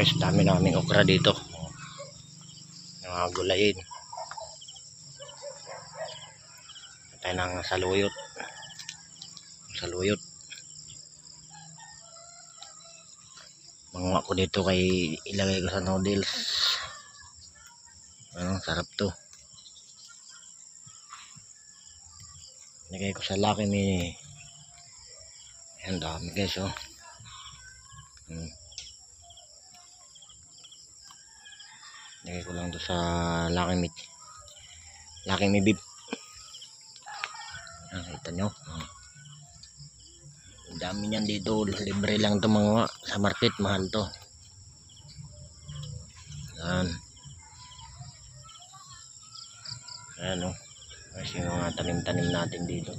Guys, dami naming okra dito. Yung mga gulayin. Tayo ng saluyot. Saluyot. Manguha ko dito kay ilagay ko sa noodles. Sarap to. Ilagay ko sa Lucky Me. Ayan, dami guys, oh. Ilagay ko lang to sa Lucky Me beef. Ayan, kita nyo. Dami niyan dito, libre lang to mga sa market, mahal to. Ayan o, kasi yung mga tanim-tanim natin dito.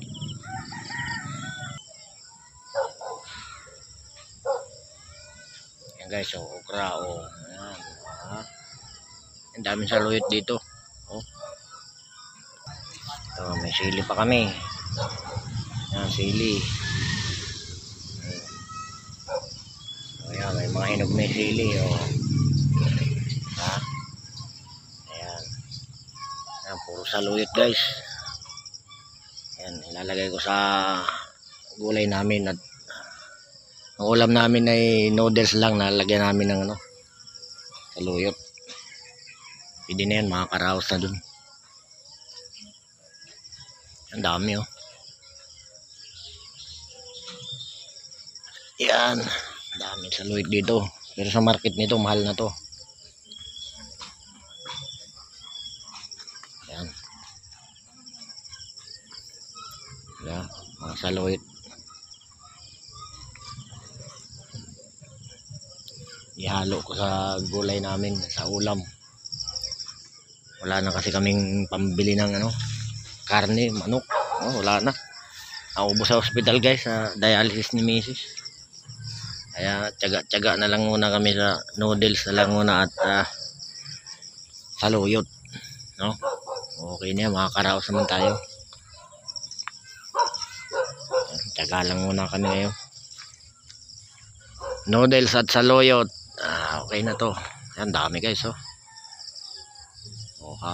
Ayan guys, o okra o. Ayan, ang daming saluyot dito. Ito, may sili pa kami. Ayan, sili. Ayan, may mga hinog na sili, o. Ayan. Ayan, puro saluyot guys. Ayan, ilalagay ko sa gulay namin at ang ulam namin ay noodles lang, nalagyan namin ng saluyot. Pwede na yan, makakaraos na dun. Ang dami oh. Yan, dami saluyot dito. Pero sa market nito, mahal na to. Yan. Yan, mga saluyot. Ihalo ko sa gulay namin, sa ulam. Wala na kasi kaming pambili ng karne, manok. Wala na. Naubos sa hospital guys, sa dialysis ni Mrs. Kaya tiyaga-tiyaga na lang muna kami sa noodles na lang muna at saluyot. No? Okay na yan, makakaraos naman tayo. Tiyaga lang muna kami ngayon. Noodles at saluyot. Okay na to. Yan, dami guys oh. Oh ha.